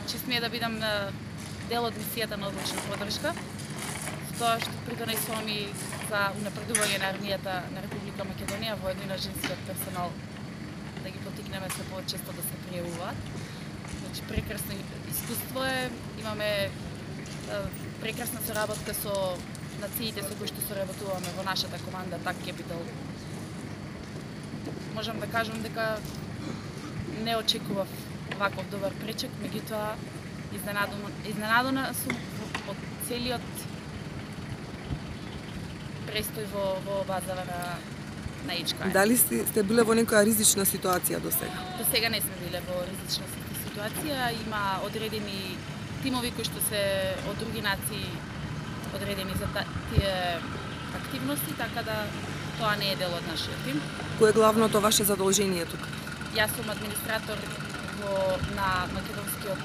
Значи смее да бидам дел од мисијата на одлучна поддршка, тоа што придонесуваме за унапредување на армијата на Република Македонија, воедно и на женскиот персонал, да ги потикнеме се почесто да се пријавуваат. Значи прекрасно искуство е, имаме прекрасна соработка со нациите со кои што соработуваме во нашата команда TAC Capital. Можам да кажам дека не очекував ваков добар пречек, меѓутоа изненадена сум од целиот престој во базава на HKM. Дали сте биле во некоја ризична ситуација до сега? До сега не сме биле во ризична ситуација. Има одредени тимови кои што се од други нации одредени за тие активности, така да тоа не е дел од нашиот тим. Кој е главното ваше задолжение тука? Јас сум администратор на македонскиот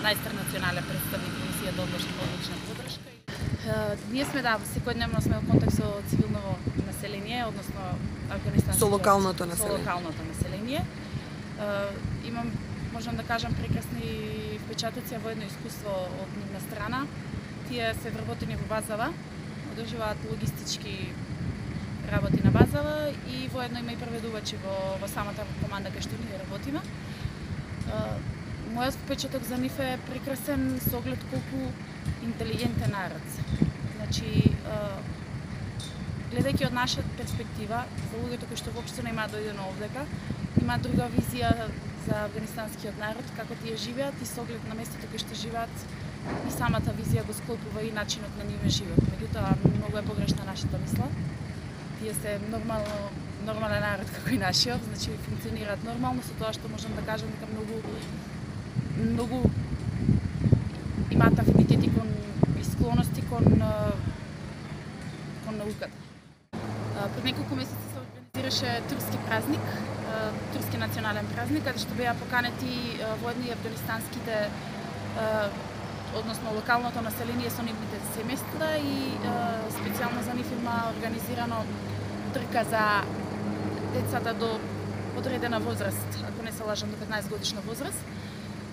најинтернационален представник во мисијата одлучна поддршка. Ние сме секојдневно сме во контакт со цивилно население, односно афганистанско со локалното население. Можам да кажам прекрасни впечатоци, воедно искуство од нивна страна. Тие се вработени во базава, одржуваат логистички работи на базава и воедно има и преведувачи во самата команда кај што ние работиме. Мојот впечаток за нив е прекрасен со оглед колку интелигентен народ. Значи, гледајќи од наша перспектива, за луѓето кои што воопшто нема дојдено овдека, има друга визија за афганистанскиот народ, како тие живеат и со оглед на местото кај што живеат и самата визија го склопува и начинот на нивен живот. Меѓутоа, многу е погрешна нашата мисла. Тие се нормален народ како и нашиот, значи функционираат нормално, со тоа што можам да кажам дека многу имаат афинитети и склоности кон науката. Пред неколку месеци се организираше турски празник, турски национален празник, каде што беа поканети воедно и афганистанските, односно локалното население со нивните семејства и специјално за нив има организирано трка за децата до одредена возраст, ако не се лажам, до 15 годишна возраст.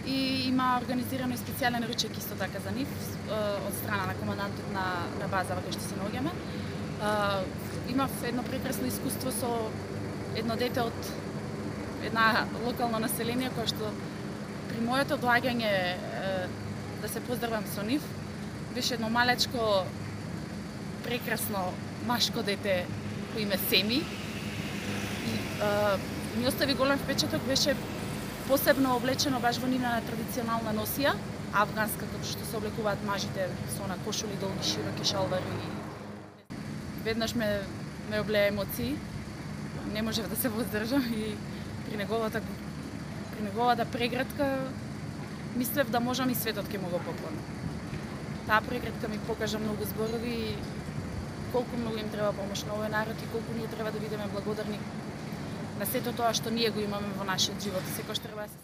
И има организирано и специјален ручек исто така за нив од страна на командантот на базава кај што се наоѓаме. Имав едно прекрасно искуство со едно дете од една локално население кое што при моето доаѓање да се поздравам со нив беше едно малечко прекрасно машко дете по име Семи. Ми остави голем впечаток, беше посебно облечено баш во нивна традиционална носија, афганска, како што се облекуваат мажите со на кошули долги, широки шалвари. Веднаш ме облеа емоции, не можев да се воздржам и при неговата преградка мислев да можам и светот ќе му го поклонам. Таа преградка ми покажа многу зборови и колку многу им треба помош на овој народ и колку ние треба да бидеме благодарни на сето тоа што ние го имаме во нашиот живот. Секој што треба да се